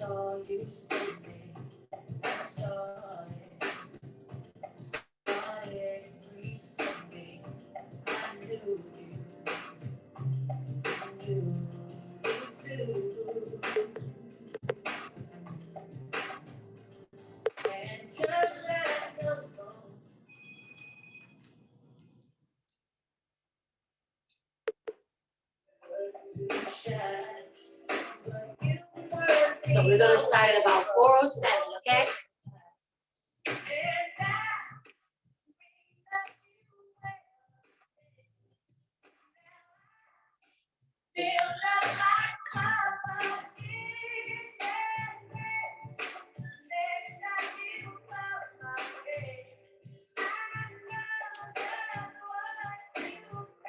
So we're gonna start at about 4:07, okay?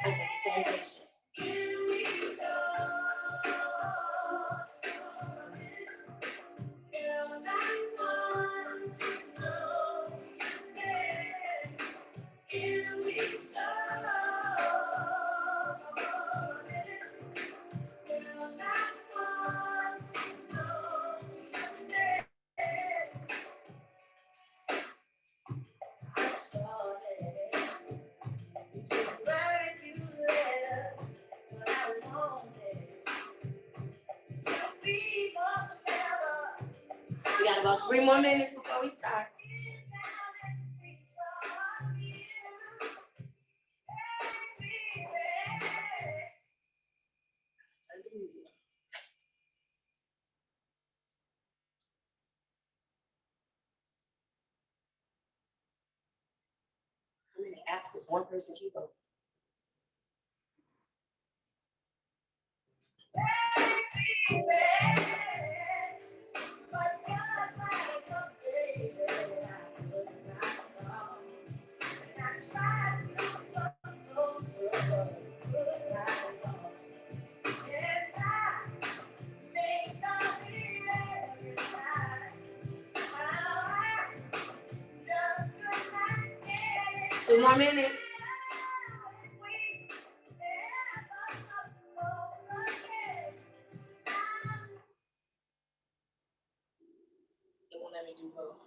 Okay, same page. We got about 3 more minutes before we start. Turn the music up. How many apps does one person keep open? Two more minutes. It won't let me do both.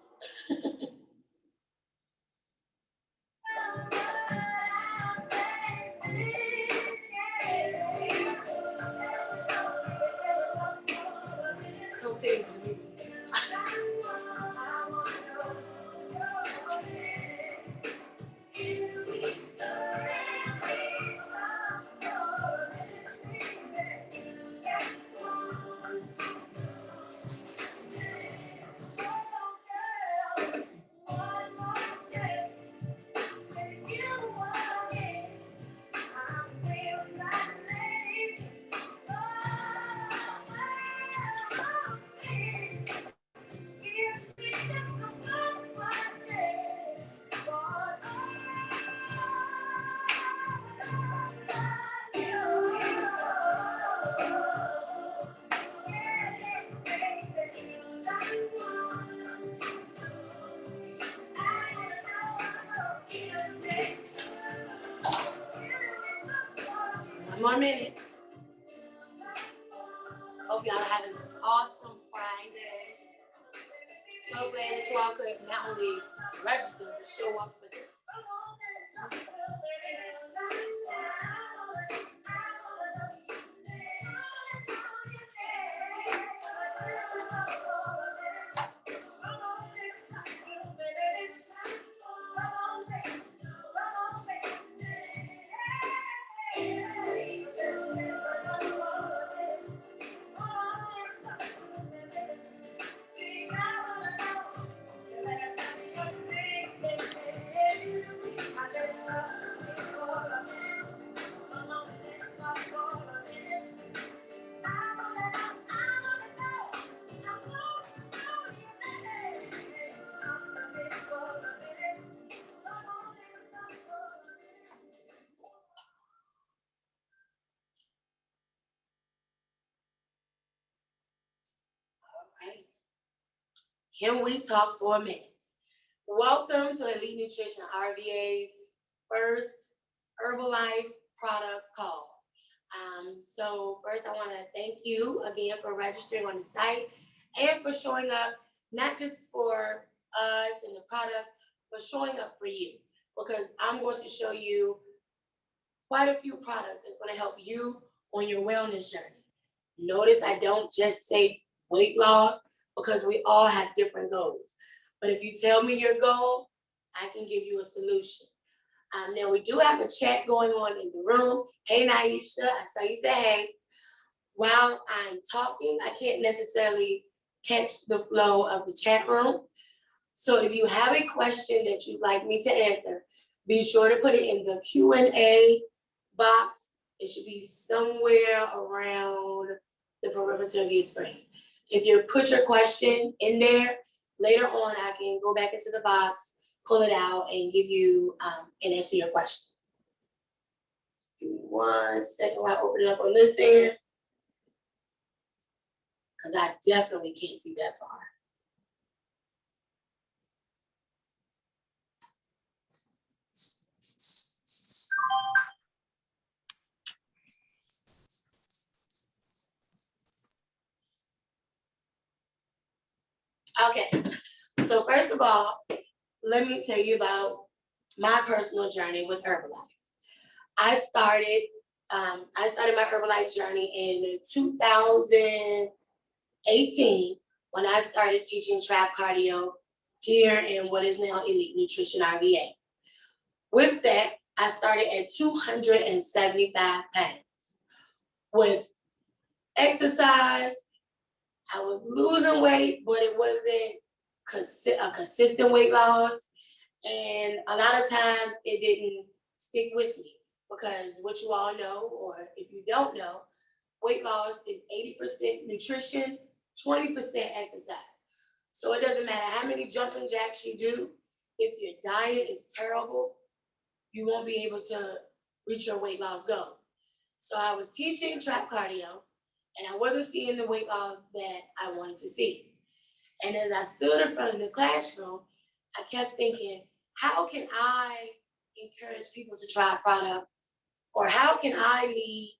So favorite. One more minute. Hope y'all have an awesome Friday. So glad that y'all could not only register but show up for this. Can we talk for a minute? Welcome to Elite Nutrition RVA's first Herbalife product call. So first I want to thank you again for registering on the site and for showing up, not just for us and the products, but showing up for you. Because I'm going to show you quite a few products that's going to help you on your wellness journey. Notice I don't just say weight loss because we all have different goals. But if you tell me your goal, I can give you a solution. Now, we do have a chat going on in the room. Hey, Naisha, I saw you say hey. While I'm talking, I can't necessarily catch the flow of the chat room. So if you have a question that you'd like me to answer, be sure to put it in the Q&A box. It should be somewhere around the perimeter of your screen. If you put your question in there, later on I can go back into the box, pull it out, and give you and answer your question. Give me 1 second while I open it up on this end, because I definitely can't see that far. Okay, so first of all, let me tell you about my personal journey with Herbalife. I started my Herbalife journey in 2018 when I started teaching trap cardio here in what is now Elite Nutrition RVA. With that, I started at 275 pounds. With exercise, I was losing weight, but it wasn't a consistent weight loss. And a lot of times it didn't stick with me because what you all know, or if you don't know, weight loss is 80% nutrition, 20% exercise. So it doesn't matter how many jumping jacks you do. If your diet is terrible, you won't be able to reach your weight loss goal. So I was teaching trap cardio, and I wasn't seeing the weight loss that I wanted to see. And as I stood in front of the classroom, I kept thinking, how can I encourage people to try a product? Or how can I lead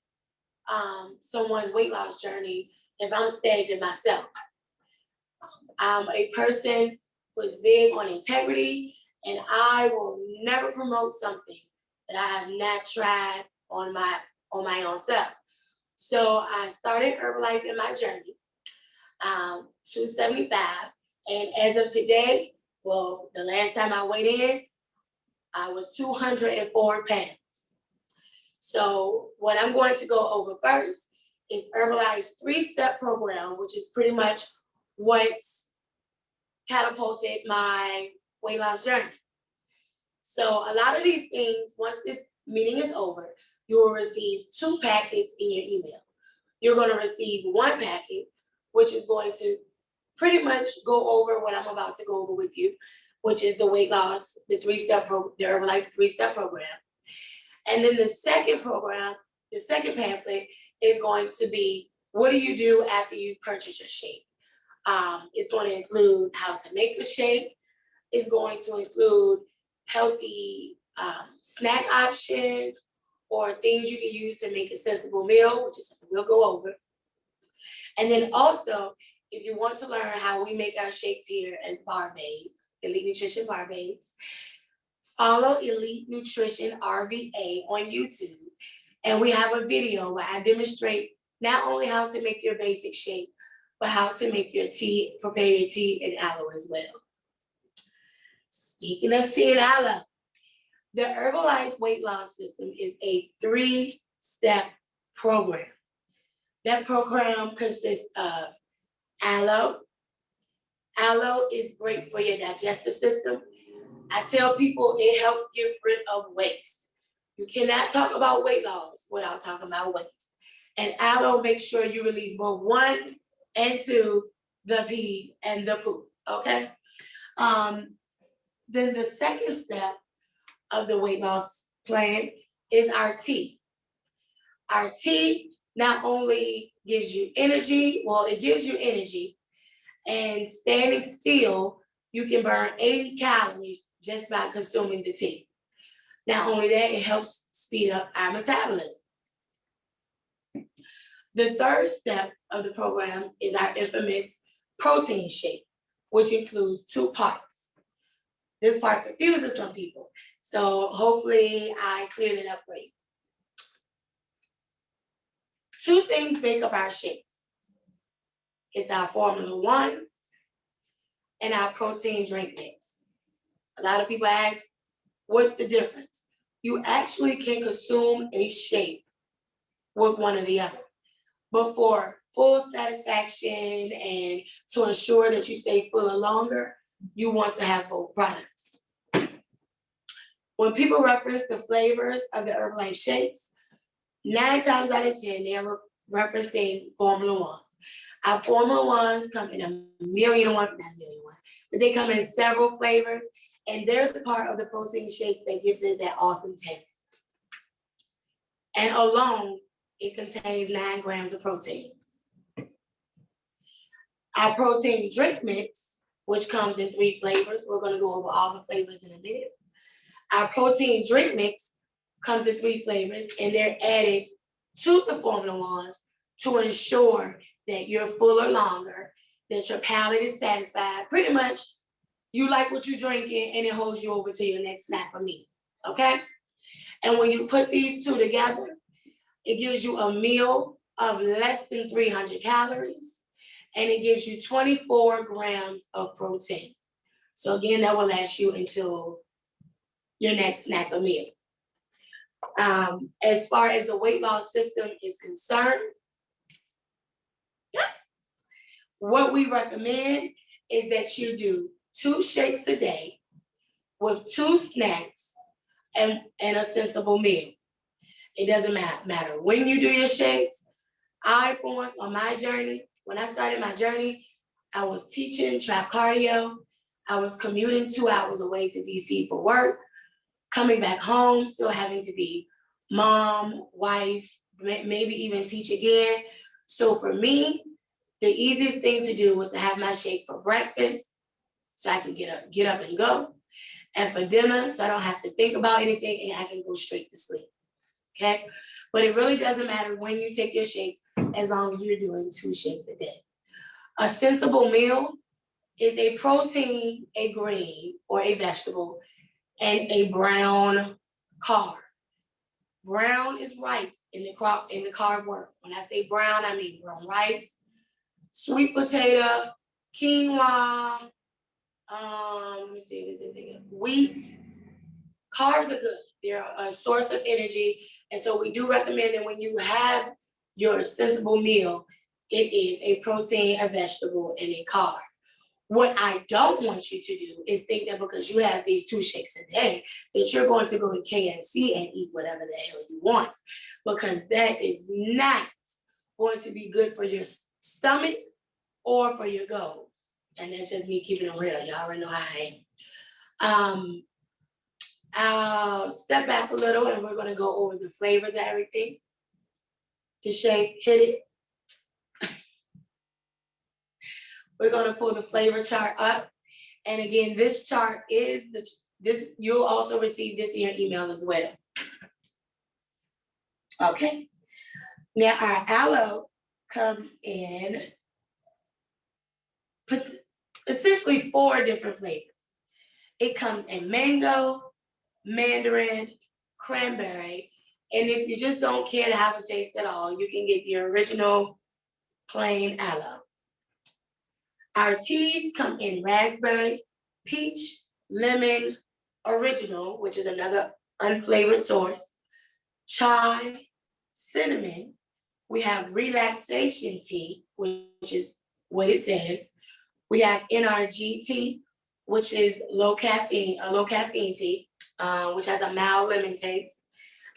someone's weight loss journey if I'm stagnant myself? I'm a person who's big on integrity, and I will never promote something that I have not tried on my own self. So I started Herbalife in my journey, 275, and as of today, well, the last time I weighed in, I was 204 pounds. So what I'm going to go over first is Herbalife's 3-step program, which is pretty much what's catapulted my weight loss journey. So a lot of these things, once this meeting is over, you will receive 2 packets in your email. You're going to receive 1 packet, which is going to pretty much go over what I'm about to go over with you, which is the weight loss, the Herbalife 3-step program. And then the second program, the second pamphlet is going to be, what do you do after you purchase your shake? It's going to include how to make a shake. It's going to include healthy snack options or things you can use to make a sensible meal, which is something we'll go over. And then also, if you want to learn how we make our shakes here as Bar Babes, Elite Nutrition Bar Babes, follow Elite Nutrition RVA on YouTube. And we have a video where I demonstrate not only how to make your basic shake, but how to make your tea, prepare your tea and aloe as well. Speaking of tea and aloe, the Herbalife weight loss system is a 3-step program. That program consists of aloe. Aloe is great for your digestive system. I tell people it helps get rid of waste. You cannot talk about weight loss without talking about waste. And aloe makes sure you release both 1 and 2, the pee and the poop, okay? Then the second step of the weight loss plan is our tea. Our tea not only gives you energy, well, it gives you energy, and standing still, you can burn 80 calories just by consuming the tea. Not only that, it helps speed up our metabolism. The third step of the program is our infamous protein shake, which includes 2 parts. This part confuses some people, so hopefully I cleared it up for you. 2 things make up our shakes. It's our Formula 1 and our protein drink mix. A lot of people ask, what's the difference? You actually can consume a shake with one or the other. But for full satisfaction and to ensure that you stay fuller longer, you want to have both products. When people reference the flavors of the Herbalife shakes, 9 times out of 10, they're referencing Formula 1s. Our Formula 1s come in a million and one, not a million and one, but they come in several flavors, and they're the part of the protein shake that gives it that awesome taste. And alone, it contains 9 grams of protein. Our protein drink mix, which comes in 3 flavors, we're going to go over all the flavors in a minute. Our protein drink mix comes in 3 flavors, and they're added to the Formula 1s to ensure that you're fuller longer, that your palate is satisfied. Pretty much, you like what you're drinking, and it holds you over to your next snack or meal, okay? And when you put these 2 together, it gives you a meal of less than 300 calories, and it gives you 24 grams of protein. So again, that will last you until your next snack or meal. As far as the weight loss system is concerned, what we recommend is that you do 2 shakes a day with 2 snacks and a sensible meal. It doesn't matter when you do your shakes. I, for once, on my journey, when I started my journey, I was teaching track cardio. I was commuting 2 hours away to DC for work, coming back home, still having to be mom, wife, maybe even teach again. So for me, the easiest thing to do was to have my shake for breakfast so I can get up and go. And for dinner, so I don't have to think about anything and I can go straight to sleep. Okay? But it really doesn't matter when you take your shakes as long as you're doing 2 shakes a day. A sensible meal is a protein, a green, or a vegetable, and a brown carb. Brown is right in the carb work. When I say brown, I mean brown rice, sweet potato, quinoa, let me see if there's anything. Wheat. Carbs are good. They're a source of energy. And so we do recommend that when you have your sensible meal, it is a protein, a vegetable, and a carb. What I don't want you to do is think that because you have these 2 shakes a day, that you're going to go to KFC and eat whatever the hell you want, because that is not going to be good for your stomach or for your goals. And that's just me keeping it real. Y'all already know how I am. I'll step back a little and we're going to go over the flavors and everything. To shake, hit it. We're going to pull the flavor chart up. And again, this chart is this. You'll also receive this in your email as well. Okay. Now our aloe comes in essentially 4 different flavors. It comes in mango, mandarin, cranberry, and if you just don't care to have a taste at all, you can get the original plain aloe. Our teas come in raspberry, peach, lemon, original, which is another unflavored source, chai, cinnamon. We have relaxation tea, which is what it says. We have NRG tea, which is a low caffeine tea, which has a mild lemon taste.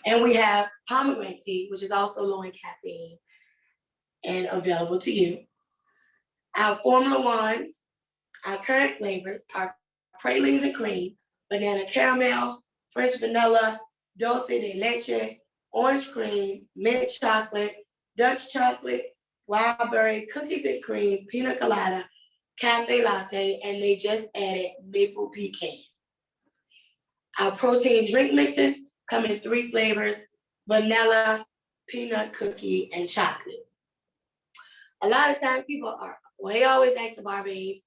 And we have pomegranate tea, which is also low in caffeine and available to you. Our Formula 1s, our current flavors are pralines and cream, banana caramel, French vanilla, dulce de leche, orange cream, mint chocolate, Dutch chocolate, wild berry, cookies and cream, pina colada, cafe latte, and they just added maple pecan. Our protein drink mixes come in 3 flavors: vanilla, peanut cookie, and chocolate. A lot of times people are Well, they always ask the bar babes,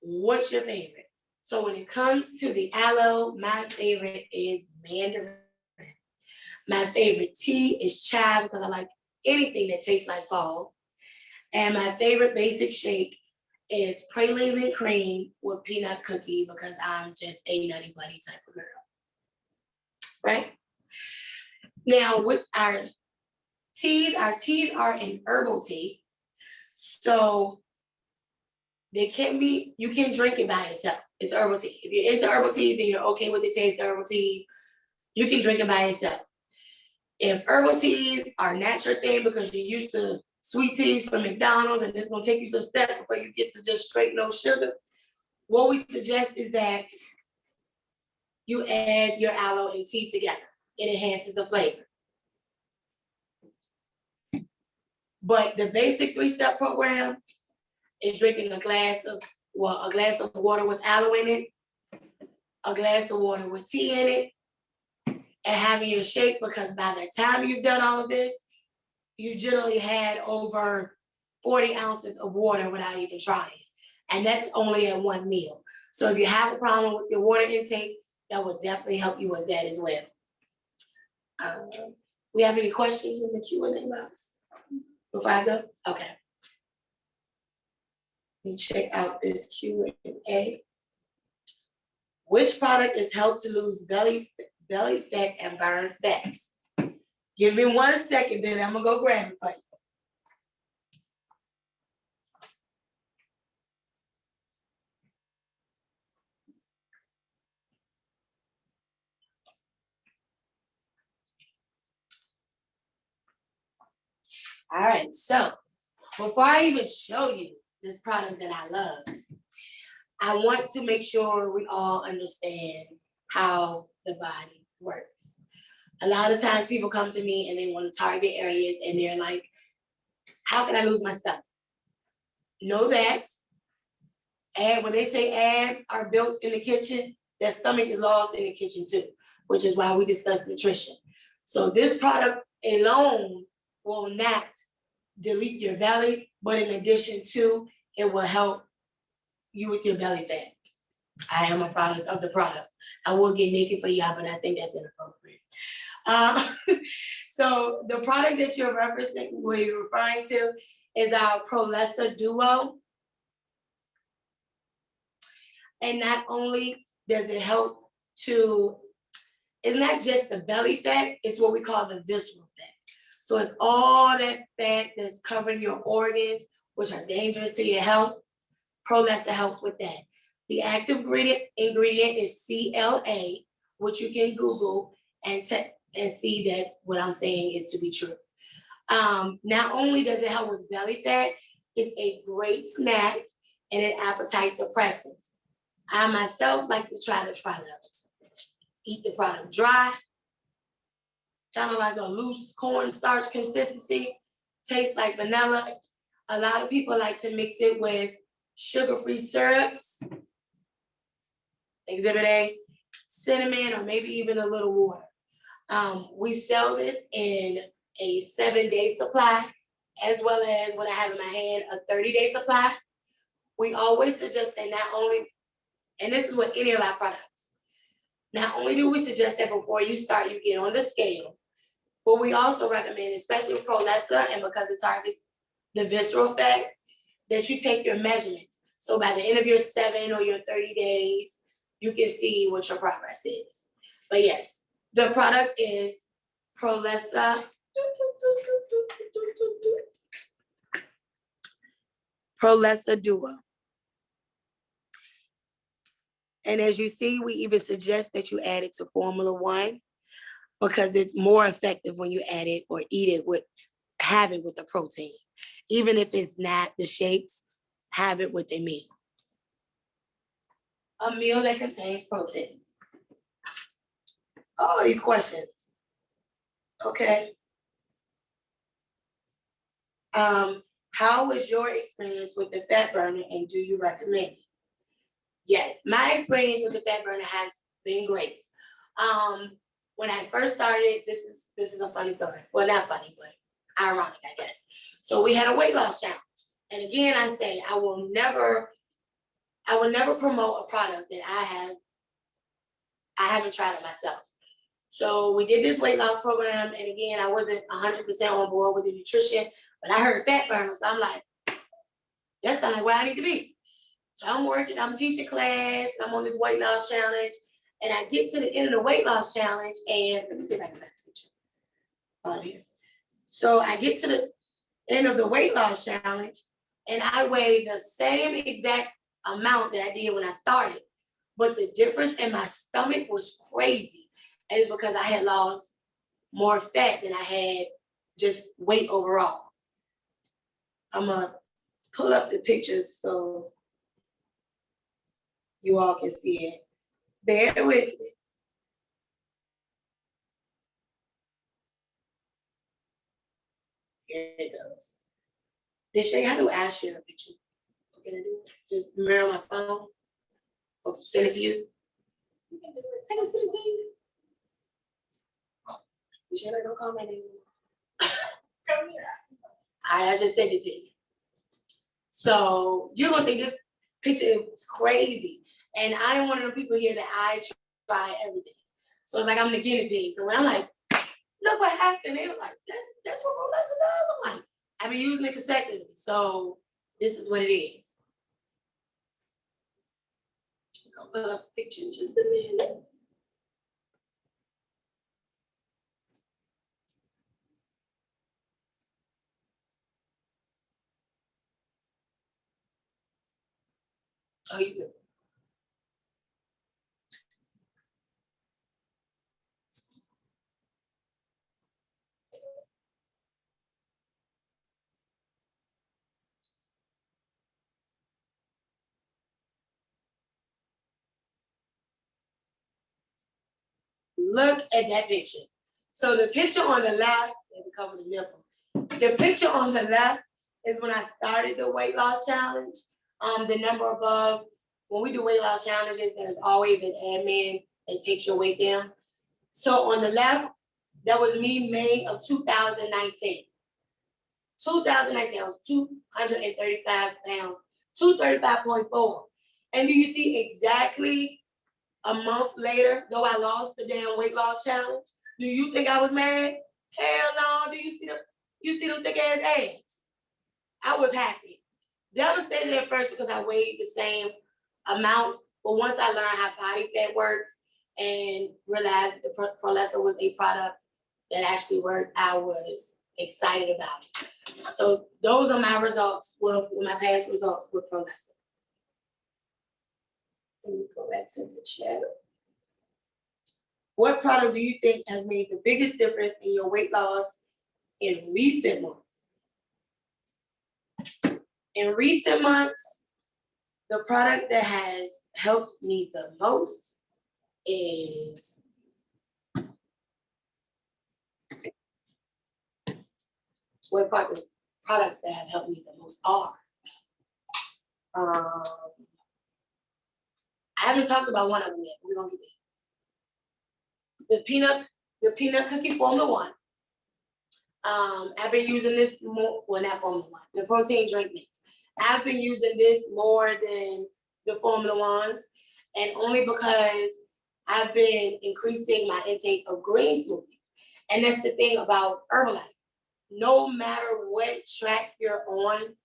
what's your favorite? So when it comes to the aloe, my favorite is mandarin. My favorite tea is chai because I like anything that tastes like fall. And my favorite basic shake is pralines and cream with peanut cookie because I'm just a nutty buddy type of girl. Right? Now with our teas are an herbal tea. So they can be, you can drink it by itself. It's herbal tea. If you're into herbal teas and you're okay with the taste of herbal teas, you can drink it by itself. If herbal teas are natural thing because you're used to sweet teas from McDonald's and it's gonna take you some steps before you get to just straight no sugar, what we suggest is that you add your aloe and tea together. It enhances the flavor. But the basic 3-step program is drinking a glass of water with aloe in it, a glass of water with tea in it, and having your shake, because by the time you've done all of this, you generally had over 40 ounces of water without even trying. And that's only at one meal. So if you have a problem with your water intake, that will definitely help you with that as well. We have any questions in the Q&A box before I go? Okay. Let me check out this Q&A. Which product is helped to lose belly fat and burn fat? Give me 1 second, then I'm gonna go grab it for you. All right, so before I even show you this product that I love, I want to make sure we all understand how the body works. A lot of times people come to me and they want to target areas and they're like, how can I lose my stomach? Know that. And when they say abs are built in the kitchen, their stomach is lost in the kitchen too, which is why we discuss nutrition. So this product alone will not delete your belly, but in addition to, it will help you with your belly fat. I am a product of the product. I will get naked for y'all, but I think that's inappropriate. So the product that you're referencing, where you're referring to, is our Prolessa Duo. And not only does it help to, it's not just the belly fat, it's what we call the visceral fat. So it's all that fat that's covering your organs, which are dangerous to your health. Prolessa helps with that. The active ingredient is CLA, which you can Google and see that what I'm saying is to be true. Not only does it help with belly fat, it's a great snack and an appetite suppressant. I myself like to try the product. Eat the product dry, kind of like a loose cornstarch consistency, tastes like vanilla. A lot of people like to mix it with sugar-free syrups, Exhibit A, cinnamon, or maybe even a little water. We sell this in a 7-day supply, as well as what I have in my hand, a 30-day supply. We always suggest that not only, and this is with any of our products, not only do we suggest that before you start, you get on the scale, but we also recommend, especially with Prolessa, and because it targets the visceral fat, that you take your measurements. So by the end of your 7 or your 30 days, you can see what your progress is. But yes, the product is Prolessa. Prolessa Duo. And as you see, we even suggest that you add it to Formula 1 because it's more effective when you add it or eat it with, have it with the protein. Even if it's not the shakes, have it with a meal. A meal that contains protein. All these questions. Okay. How was your experience with the fat burner and do you recommend it? Yes, my experience with the fat burner has been great. When I first started, this is a funny story. Well, not funny, but ironic, I guess. So we had a weight loss challenge. And again, I say I will never promote a product that I haven't tried it myself. So we did this weight loss program, and again, I wasn't 100% on board with the nutrition, but I heard fat burner, so I'm like, that sounds like where I need to be. So I'm teaching class, and I'm on this weight loss challenge, and I get to the end of the weight loss challenge, and let me see if I can find the picture on here. So I get to the end of the weight loss challenge, and I weigh the same exact amount that I did when I started, but the difference in my stomach was crazy. And it's because I had lost more fat than I had just weight overall. I'm gonna pull up the pictures so you all can see it. Bear with me. Here it goes. Deshay, how do I share a picture? What can I do? Just mirror my phone? Or send it to you? I can send it to you. Deshay, don't call my name. Come here. All right, I just sent it to you. So you're gonna think this picture is crazy. And I am one of the people here that I try everything. So it's like I'm the guinea pig. So when I'm like, look what happened, they were like, that's what Rolessa does. I'm like, I've been using it consecutively. So this is what it is. I'm gonna pull up the picture in just a minute. Oh, you good. Look at that picture. So the picture on the left, let me cover the nipple. The picture on the left is when I started the weight loss challenge. The number above, when we do weight loss challenges, there's always an admin that takes your weight down. So on the left, that was me, May of 2019. 2019, I was 235 pounds, 235.4. And do you see exactly a month later, though I lost the damn weight loss challenge, do you think I was mad? Hell no. Do you see them thick ass abs? I was happy. Devastated at first because I weighed the same amount, but once I learned how body fat worked and realized the Prolessa was a product that actually worked, I was excited about it. So those are my results with my past results with Prolessa. Let me go back to the chat. What product do you think has made the biggest difference in your weight loss in recent months? In recent months, the product that has helped me the most is what products that have helped me the most are. I haven't talked about one of them yet. We're gonna get there. The peanut cookie Formula One. I've been using this more, well, not Formula One, the protein drink mix. I've been using this more than the Formula Ones, and only because I've been increasing my intake of green smoothies. And that's the thing about Herbalife. No matter what track you're on,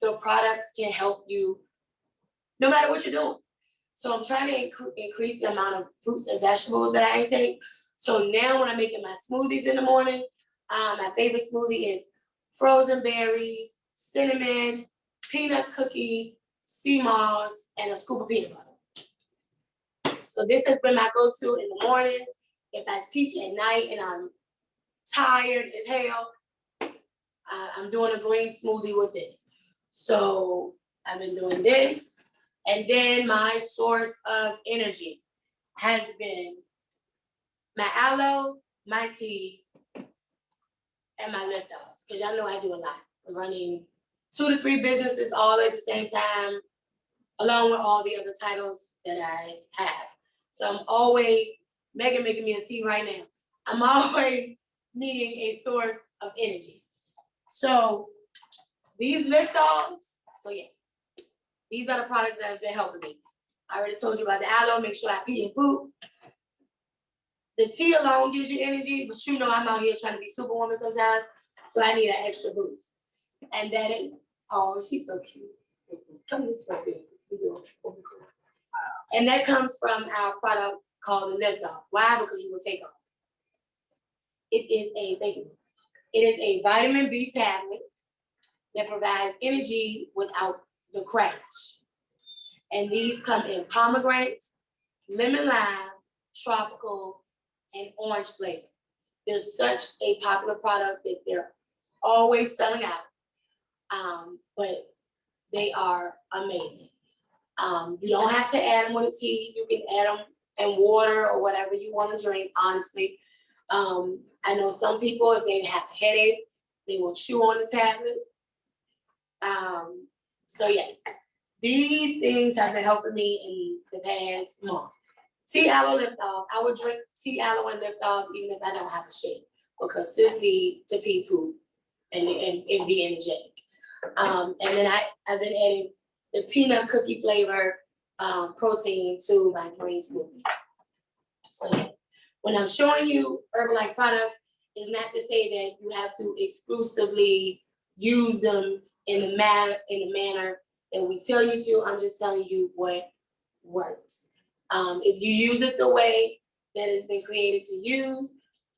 the products can help you no matter what you're doing. So I'm trying to increase the amount of fruits and vegetables that I intake. So now when I'm making my smoothies in the morning, my favorite smoothie is frozen berries, cinnamon, peanut cookie, sea moss, and a scoop of peanut butter. So this has been my go-to in the morning. If I teach at night and I'm tired as hell, I'm doing a green smoothie with this. So I've been doing this. And then my source of energy has been my aloe, my tea, and my lip gloss. Because y'all know I do a lot. I'm running 2 to 3 businesses all at the same time, along with all the other titles that I have. So I'm always, Megan making me a tea right now. I'm always needing a source of energy. So these lift-offs, so yeah, these are the products that have been helping me. I already told you about the aloe, make sure I pee and poop. The tea alone gives you energy, but you know I'm out here trying to be superwoman sometimes, so I need an extra boost. And that is, oh, she's so cute. Come this way, baby. And that comes from our product called the Lift Off. Why? Because you will take off. It is a, thank you. It is a vitamin B tablet that provides energy without the crash. And these come in pomegranate, lemon lime, tropical, and orange flavor. They're such a popular product that they're always selling out, but they are amazing. You don't have to add them with a tea. You can add them in water or whatever you want to drink, honestly. I know some people, if they have a headache, they will chew on the tablet. So yes, these things have been helping me in the past month. Tea aloe lift off. I would drink tea aloe and lift off even if I don't have a shake, because sis need to pee poop and be energetic. And then I've been adding the peanut cookie flavor protein to my green smoothie. So yeah, when I'm showing you Herbalife products, it's not to say that you have to exclusively use them in the manner that we tell you to. I'm just telling you what works. If you use it the way that it's been created to use,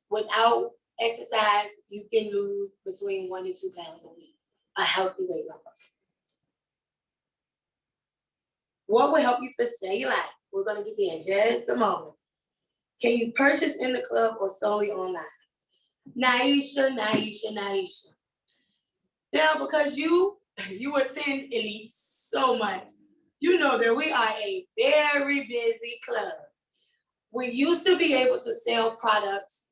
without exercise, you can lose between 1 to 2 pounds a week, a healthy weight loss. What will help you for cellulite? We're going to get there in just a moment. Can you purchase in the club or solely online? Naisha. Now, because you attend Elite so much, you know that we are a very busy club. We used to be able to sell products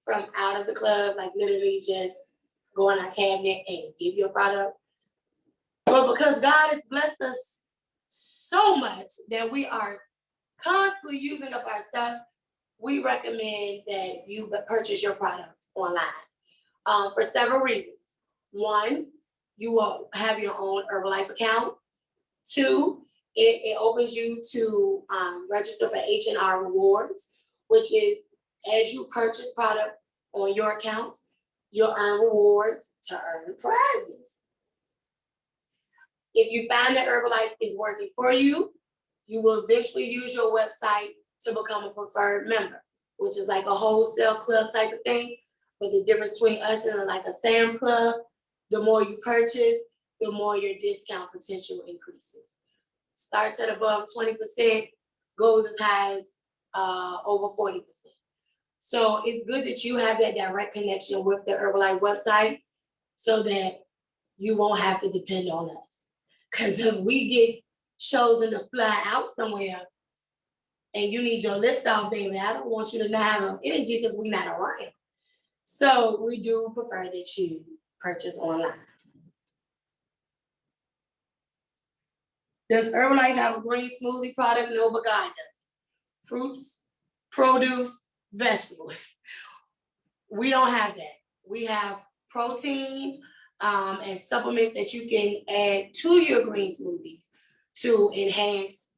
from out of the club, like literally just go in our cabinet and give you a product. But because God has blessed us so much that we are constantly using up our stuff, we recommend that you purchase your product online for several reasons. One, you will have your own Herbalife account. Two, it opens you to register for H&R Rewards, which is as you purchase product on your account, you'll earn rewards to earn prizes. If you find that Herbalife is working for you, you will eventually use your website to become a preferred member, which is like a wholesale club type of thing. But the difference between us and like a Sam's Club, the more you purchase, the more your discount potential increases. Starts at above 20%, goes as high as over 40%. So it's good that you have that direct connection with the Herbalife website so that you won't have to depend on us. Because if we get chosen to fly out somewhere and you need your lift off, baby, I don't want you to not have no energy because we're not around. So we do prefer that you purchase online. Does Herbalife have a green smoothie product? No, but God does. Fruits, produce, vegetables. We don't have that. We have protein and supplements that you can add to your green smoothies to enhance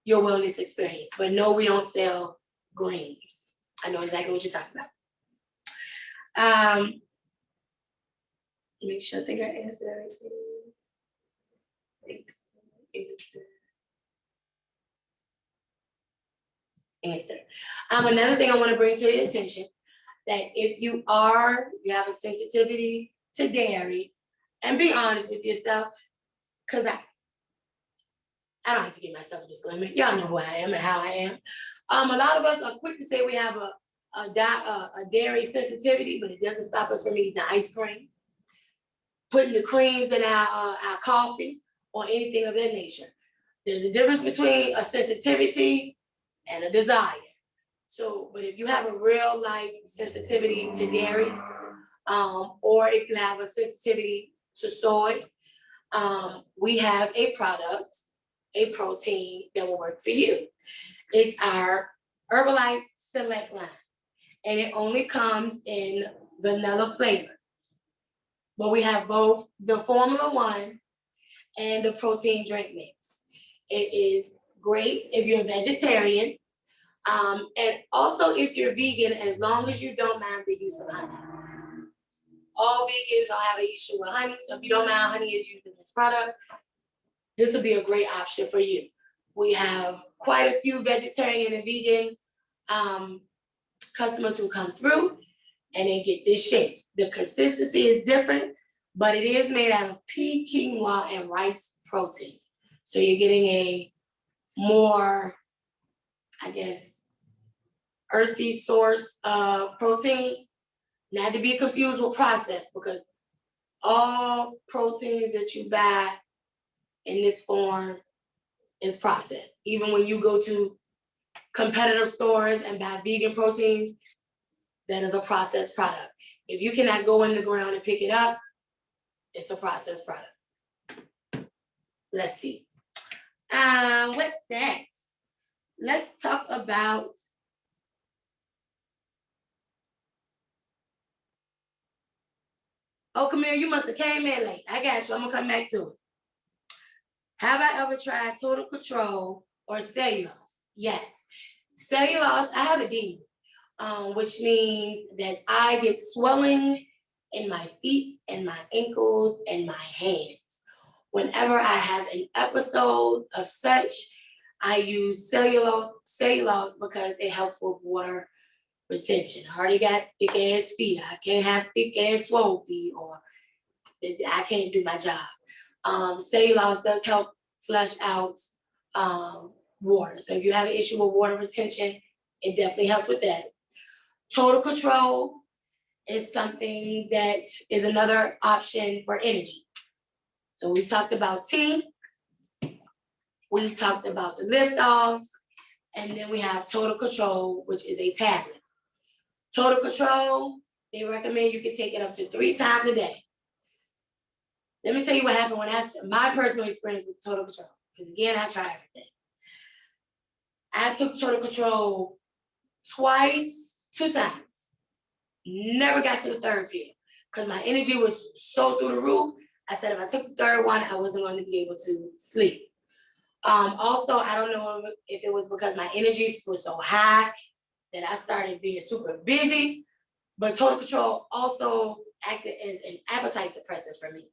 your wellness experience. But no, we don't sell greens. I know exactly what you're talking about. Make sure I think I answered everything. Answer. Another thing I want to bring to your attention, that if you have a sensitivity to dairy, and be honest with yourself, because I don't have to give myself a disclaimer. Y'all know who I am and how I am. A lot of us are quick to say we have a dairy sensitivity, but it doesn't stop us from eating the ice cream, putting the creams in our coffees, or anything of that nature. There's a difference between a sensitivity and a desire. So, but if you have a real life sensitivity to dairy, or if you have a sensitivity to soy, we have a product, a protein that will work for you. It's our Herbalife Select line, and it only comes in vanilla flavor. but we have both the Formula One and the protein drink mix. It is great if you're a vegetarian, and also if you're vegan, as long as you don't mind the use of honey. All vegans don't have an issue with honey, so if you don't mind honey is used in this product, this will be a great option for you. We have quite a few vegetarian and vegan customers who come through and they get this shake. The consistency is different, but it is made out of pea, quinoa, and rice protein. So you're getting a more, I guess, earthy source of protein, not to be confused with processed, because all proteins that you buy in this form is processed. Even when you go to competitive stores and buy vegan proteins, that is a processed product. If you cannot go in the ground and pick it up, it's a processed product. Let's see. What's next? Let's talk about Camille, you must have came in late. I got you. I'm gonna come back to it. Have I ever tried total control or cellulose? Yes. Cellulose, I have a demon, which means that I get swelling in my feet and my ankles and my hands. Whenever I have an episode of such, I use cellulose because it helps with water retention. I already got thick ass feet. I can't have thick ass swole feet, or I can't do my job. Cellulose does help flush out water. So if you have an issue with water retention, it definitely helps with that. Total control is something that is another option for energy. So we talked about tea, we talked about the lift offs, and then we have total control, which is a tablet. Total control, they recommend you can take it up to 3 times a day. Let me tell you what happened when my personal experience with total control, because again, I tried everything. I took total control 2 times. Never got to the 3rd pill because my energy was so through the roof. I said if I took the 3rd one, I wasn't going to be able to sleep. Also, I don't know if it was because my energy was so high that I started being super busy, but total control also acted as an appetite suppressant for me.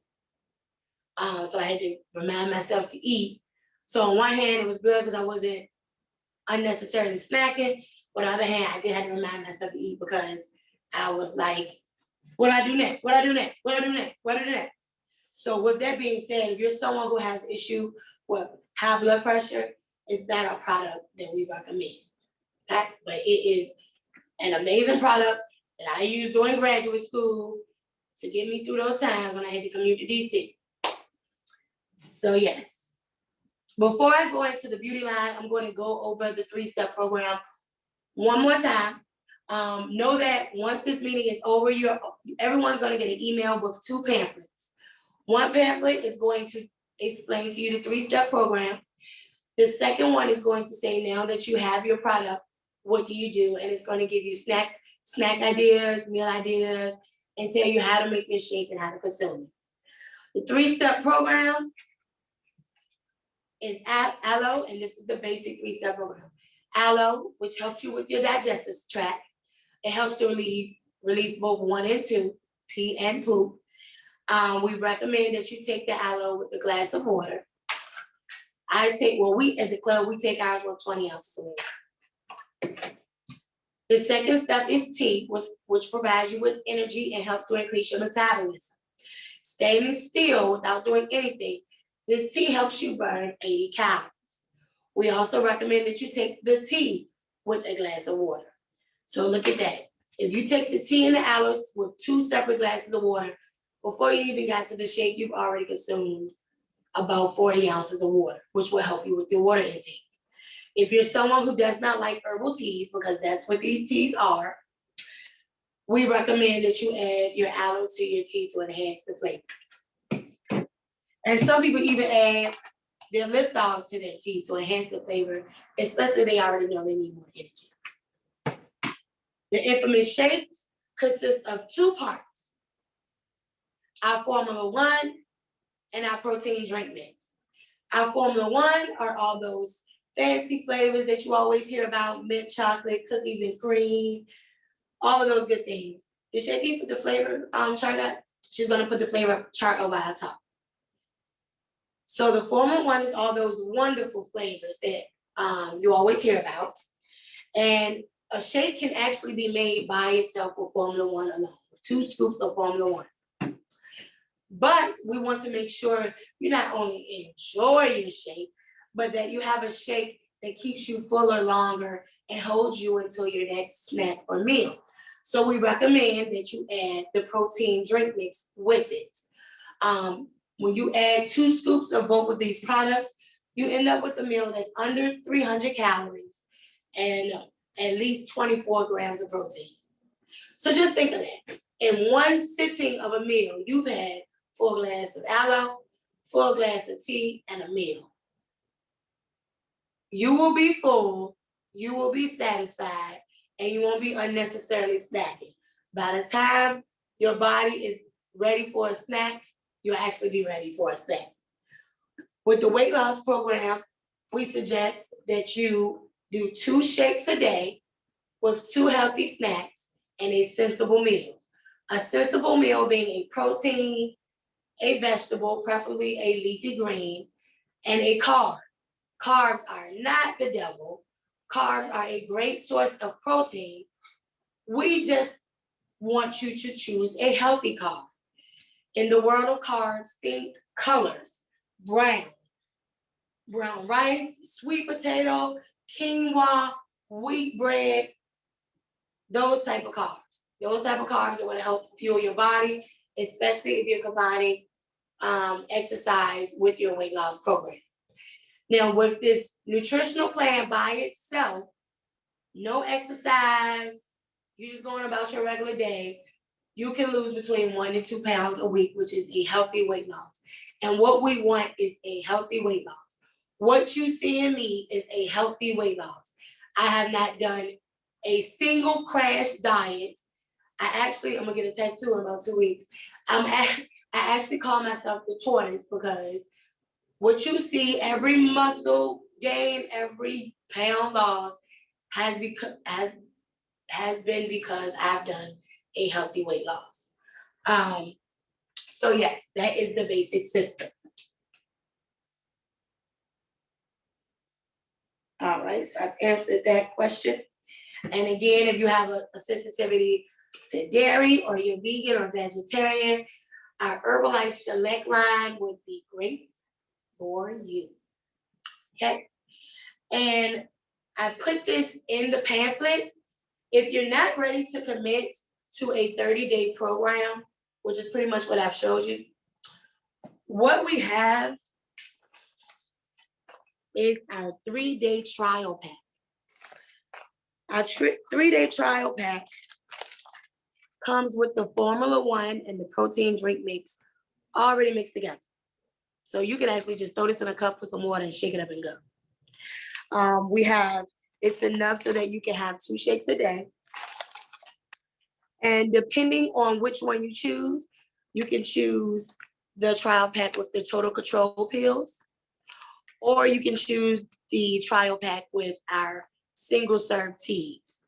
So I had to remind myself to eat. So on one hand, it was good because I wasn't unnecessarily snacking. But on the other hand, I did have to remind myself to eat because I was like, what do I do next? What do I do next? What do I do next? What do I do next? So with that being said, if you're someone who has issue with high blood pressure, it's not a product that we recommend. Okay? But it is an amazing product that I used during graduate school to get me through those times when I had to commute to DC. So yes. Before I go into the beauty line, I'm going to go over the 3-step program one more time. Know that once this meeting is over, everyone's going to get an email with 2 pamphlets. One pamphlet is going to explain to you the 3-step program. The second one is going to say, now that you have your product, what do you do? And it's going to give you snack ideas, meal ideas, and tell you how to make your shake and how to consume it. The 3-step program is aloe, and this is the basic 3-step program. Aloe, which helps you with your digestive tract. It helps to release both 1 and 2, pee and poop. We recommend that you take the aloe with a glass of water. We at the club, we take ours with 20 ounces of water. The second step is tea, which provides you with energy and helps to increase your metabolism. Standing still without doing anything, this tea helps you burn 80 calories. We also recommend that you take the tea with a glass of water. So look at that. If you take the tea and the aloe with 2 separate glasses of water, before you even got to the shake, you've already consumed about 40 ounces of water, which will help you with your water intake. If you're someone who does not like herbal teas, because that's what these teas are, we recommend that you add your aloe to your tea to enhance the flavor. And some people even add their lift-offs to their tea to enhance the flavor, especially if they already know they need more energy. The infamous shakes consist of 2 parts. our Formula One, and our protein drink mix. Our Formula One are all those fancy flavors that you always hear about, mint chocolate, cookies and cream, all of those good things. Did Shaky put the flavor chart up? She's gonna put the flavor chart over our top. So the Formula One is all those wonderful flavors that you always hear about. And a shake can actually be made by itself with Formula One alone, 2 scoops of Formula One. But we want to make sure you not only enjoy your shake, but that you have a shake that keeps you fuller longer and holds you until your next snack or meal. So we recommend that you add the protein drink mix with it. When you add 2 scoops of both of these products, you end up with a meal that's under 300 calories and at least 24 grams of protein. So just think of that. In one sitting of a meal, you've had 4 glasses of aloe, 4 glasses of tea, and a meal. You will be full, you will be satisfied, and you won't be unnecessarily snacking. By the time your body is ready for a snack, you'll actually be ready for a snack. With the weight loss program, we suggest that you do 2 shakes a day with 2 healthy snacks and a sensible meal. A sensible meal being a protein, a vegetable, preferably a leafy green, and a carb. Carbs are not the devil. Carbs are a great source of protein. We just want you to choose a healthy carb. In the world of carbs, think colors: brown rice, sweet potato, quinoa, wheat bread, those type of carbs. Those type of carbs are going to help fuel your body, especially if you're combining exercise with your weight loss program. Now, with this nutritional plan by itself, no exercise, you're just going about your regular day, you can lose between 1 and 2 pounds a week, which is a healthy weight loss. And what we want is a healthy weight loss. What you see in me is a healthy weight loss. I have not done a single crash diet. I'm gonna get a tattoo in about 2 weeks. I actually call myself the tortoise because what you see, every muscle gain, every pound loss has been because I've done a healthy weight loss. So yes, that is the basic system. All right, so I've answered that question. And again, if you have a sensitivity to dairy or you're vegan or vegetarian, our Herbalife Select line would be great for you. Okay. And I put this in the pamphlet. If you're not ready to commit to a 30-day program, which is pretty much what I've showed you, what we have is our 3-day trial pack. Our 3-day trial pack comes with the Formula One and the protein drink mix already mixed together. So you can actually just throw this in a cup with some water and shake it up and go. It's enough so that you can have 2 shakes a day. And depending on which one you choose, you can choose the trial pack with the total control pills, or you can choose the trial pack with our single serve teas.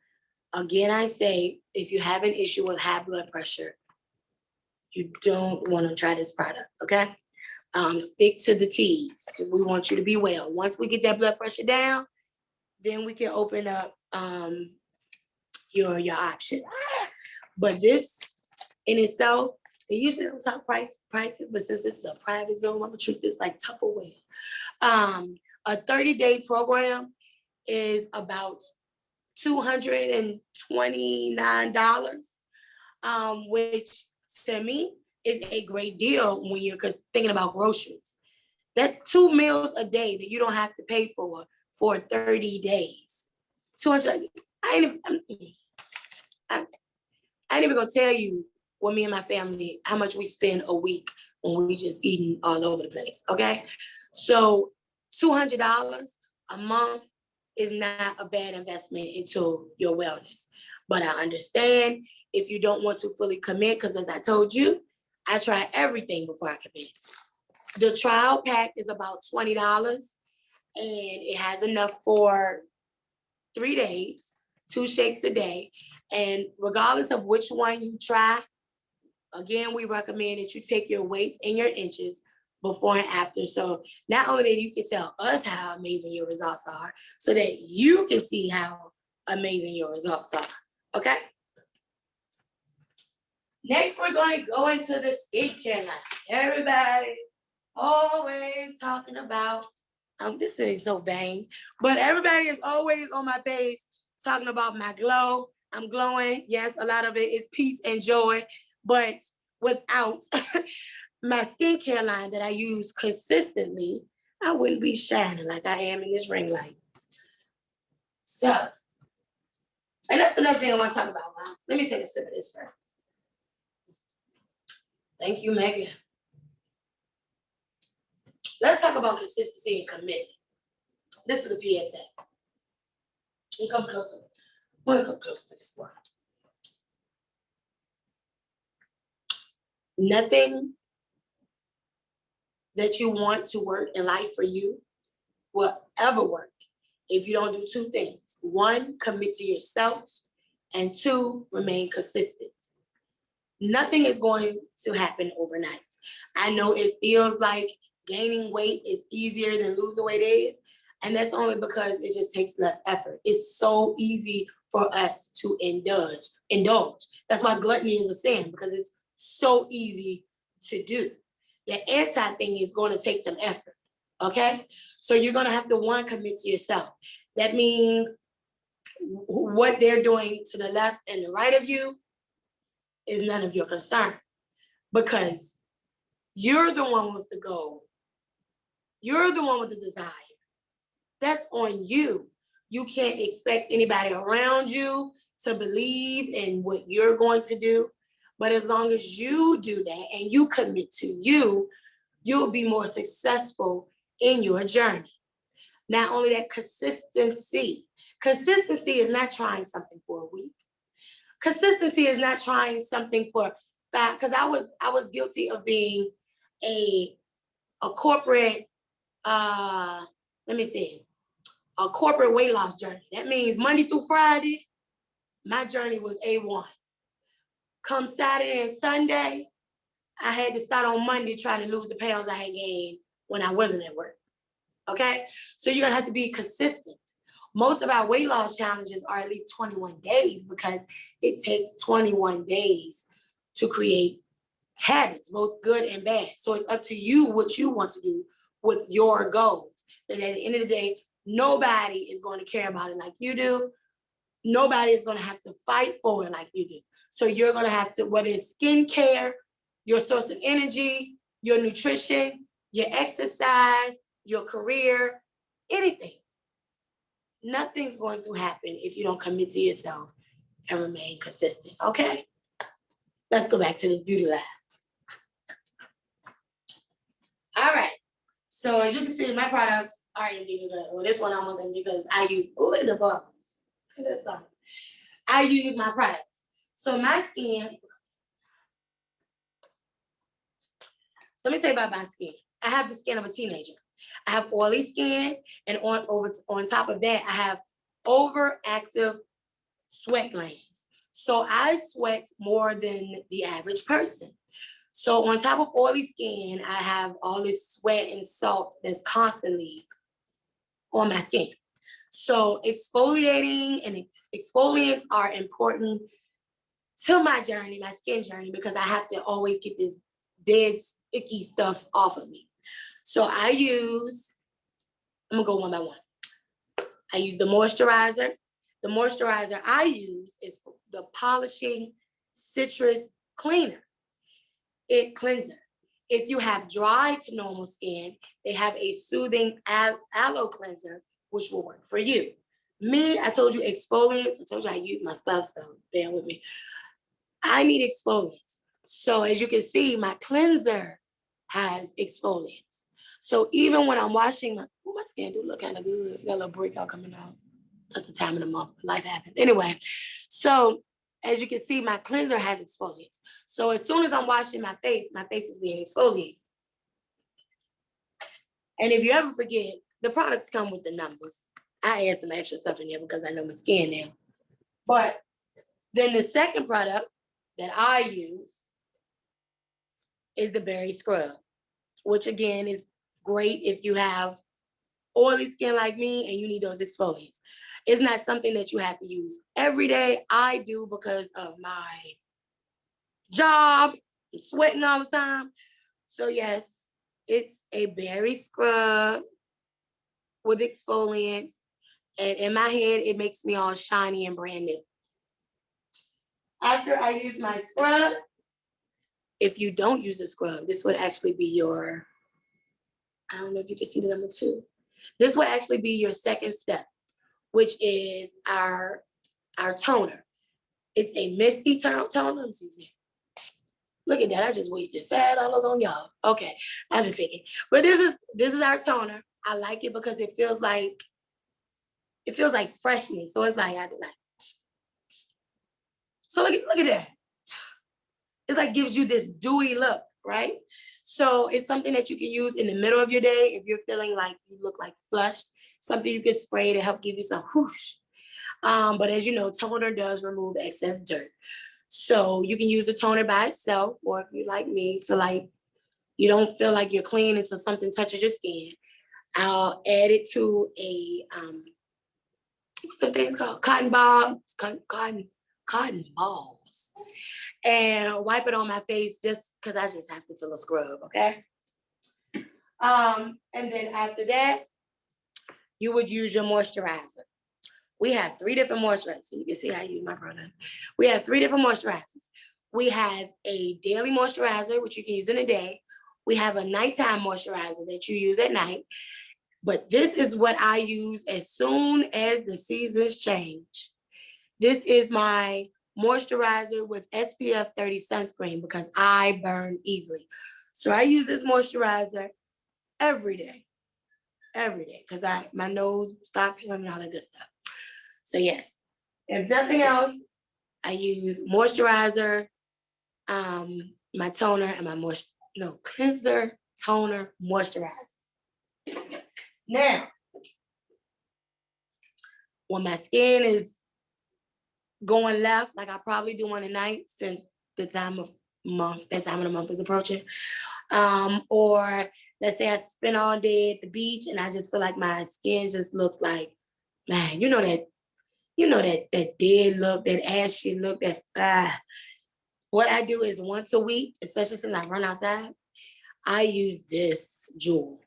Again, I say, if you have an issue with high blood pressure, you don't want to try this product, okay? Stick to the teas because we want you to be well. Once we get that blood pressure down, then we can open up your options. But this in itself, they usually don't talk prices, but since this is a private zone, I'm gonna treat this like Tupperware. A 30-day program is about $229, which to me is a great deal when you're thinking about groceries. That's 2 meals a day that you don't have to pay for 30 days. 200. I ain't even gonna tell you what me and my family, how much we spend a week when we just eating all over the place. Okay, so $200 a month is not a bad investment into your wellness. But I understand if you don't want to fully commit, because as I told you, I try everything before I commit. The trial pack is about $20, and it has enough for 3 days, 2 shakes a day. And regardless of which one you try, again, we recommend that you take your weights and your inches before and after. So not only that you can tell us how amazing your results are, so that you can see how amazing your results are. Okay? Next, we're going to go into the skincare line. Everybody always talking about, this is so vain, but everybody is always on my page talking about my glow. I'm glowing. Yes, a lot of it is peace and joy, but without my skincare line that I use consistently, I wouldn't be shining like I am in this ring light. So, and that's another thing I want to talk about, Mom. Let me take a sip of this first. Thank you, Megan. Let's talk about consistency and commitment. This is a PSA. You come closer. I want to come closer to this one. Nothing that you want to work in life for you will ever work if you don't do 2 things. 1, commit to yourself, and 2, remain consistent. Nothing is going to happen overnight. I know it feels like gaining weight is easier than losing weight is, and that's only because it just takes less effort. It's so easy for us to indulge. That's why gluttony is a sin, because it's so easy to do. The anti thing is going to take some effort, okay? So you're going to have to, 1, commit to yourself. That means what they're doing to the left and the right of you is none of your concern, because you're the one with the goal. You're the one with the desire. That's on you. You can't expect anybody around you to believe in what you're going to do. But as long as you do that and you commit to you, you'll be more successful in your journey. Not only that, consistency. Consistency is not trying something for a week. Consistency is not trying something for 5, because I was guilty of being a corporate, a corporate weight loss journey. That means Monday through Friday, my journey was A1. Come Saturday and Sunday, I had to start on Monday trying to lose the pounds I had gained when I wasn't at work. Okay? So you're gonna have to be consistent. Most of our weight loss challenges are at least 21 days, because it takes 21 days to create habits, both good and bad. So it's up to you what you want to do with your goals. And at the end of the day, nobody is going to care about it like you do. Nobody is going to have to fight for it like you do. So you're going to have to, whether it's skincare, your source of energy, your nutrition, your exercise, your career, anything. Nothing's going to happen if you don't commit to yourself and remain consistent, okay? Let's go back to this beauty lab. All right. So as you can see, my products are empty because, well, this one almost empty because I use, look at the bubbles. Look at this. I use my products. So my skin, so let me tell you about my skin. I have the skin of a teenager. I have oily skin, and on top of that, I have overactive sweat glands. So I sweat more than the average person. So on top of oily skin, I have all this sweat and salt that's constantly on my skin. So exfoliating and exfoliants are important to my journey, my skin journey, because I have to always get this dead, icky stuff off of me. So I'm gonna go one by one. I use the moisturizer. The moisturizer I use is the Polishing Citrus Cleaner. It cleanser. If you have dry to normal skin, they have a soothing aloe cleanser, which will work for you. Me, I told you exfoliants. I told you I use my stuff, so bear with me. I need exfoliants. So as you can see, my cleanser has exfoliants. So even when I'm washing my skin do look kind of good. Got a little breakout coming out. That's the time of the month. Life happens. Anyway, so as you can see, my cleanser has exfoliants. So as soon as I'm washing my face is being exfoliated. And if you ever forget, the products come with the numbers. I add some extra stuff in there because I know my skin now. But then the second product that I use is the berry scrub, which again is great if you have oily skin like me and you need those exfoliants. It's not something that you have to use every day. I do because of my job. I'm sweating all the time. So yes, it's a berry scrub with exfoliants. And in my head, it makes me all shiny and brand new. After I use my scrub, if you don't use a scrub, this would actually be your, I don't know if you can see the number 2. This would actually be your second step, which is our toner. It's a misty toner. Let me see. Look at that. I just wasted $5 on y'all. Okay, I'm just thinking. But this is our toner. I like it because it feels like freshness. So it's like so look at that. It's like gives you this dewy look, right? So it's something that you can use in the middle of your day if you're feeling like you look like flushed. Something you can spray to help give you some whoosh. But as you know, toner does remove excess dirt. So you can use the toner by itself, or if you like me, feel like you don't feel like you're clean until something touches your skin, I'll add it to a what's the things called? Cotton balls, and wipe it on my face just because I just have to feel a scrub, okay? And then after that, you would use your moisturizer. We have 3 different moisturizers. So you can see how I use my products. We have 3 different moisturizers. We have a daily moisturizer, which you can use in a day. We have a nighttime moisturizer that you use at night. But this is what I use as soon as the seasons change. This is my moisturizer with SPF 30 sunscreen because I burn easily. So I use this moisturizer every day, because my nose stopped peeling and all that good stuff. So yes, if nothing else, I use moisturizer, my toner, and my cleanser, toner, moisturizer. Now, when my skin is going left, like I probably do on the night since that time of the month is approaching, or let's say I spend all day at the beach and I just feel like my skin just looks like, man, that dead look, that ashy look, what I do is once a week, especially since I run outside, I use this jewel,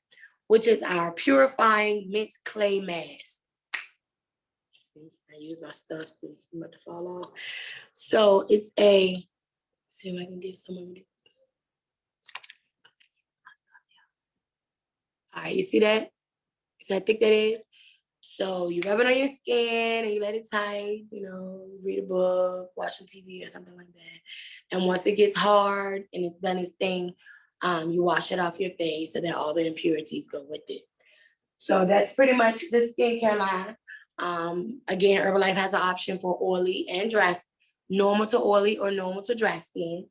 which is our purifying mint clay mask. I use my stuff to fall off. So it's see if I can get some of it. All right, you see that? See how thick that is? So you rub it on your skin and you let it tight, read a book, watch some TV or something like that. And once it gets hard and it's done its thing, you wash it off your face so that all the impurities go with it. So that's pretty much the skincare line. Again, Herbalife has an option for oily and dry, normal to oily or normal to dry skin.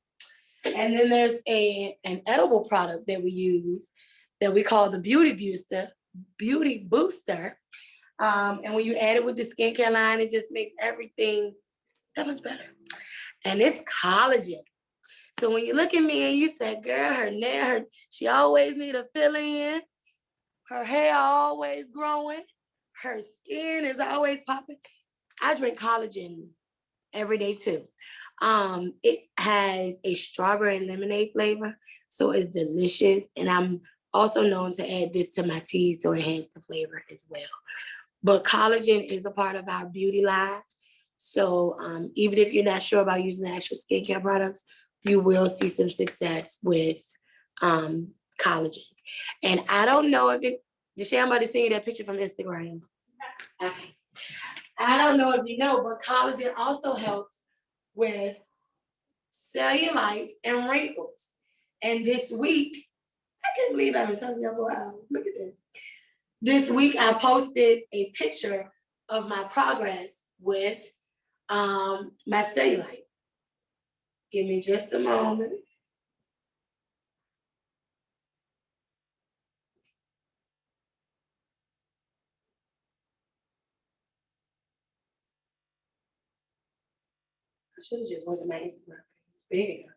And then there's an edible product that we use that we call the Beauty Booster. And when you add it with the skincare line, it just makes everything that much better. And it's collagen. So when you look at me and you say, girl, her nail, she always need a fill in. Her hair always growing. Her skin is always popping. I drink collagen every day too. It has a strawberry and lemonade flavor, so it's delicious. And I'm also known to add this to my teas to enhance the flavor as well. But collagen is a part of our beauty line. So even if you're not sure about using the actual skincare products, you will see some success with collagen. And I don't know if Deshae, I'm about to send you that picture from Instagram. Okay. I don't know if you know, but collagen also helps with cellulite and wrinkles. And this week, I can't believe I've been telling you for a while. Look at that. This week, I posted a picture of my progress with My cellulite. Give me just a moment. I should have just went to my Instagram. There you go.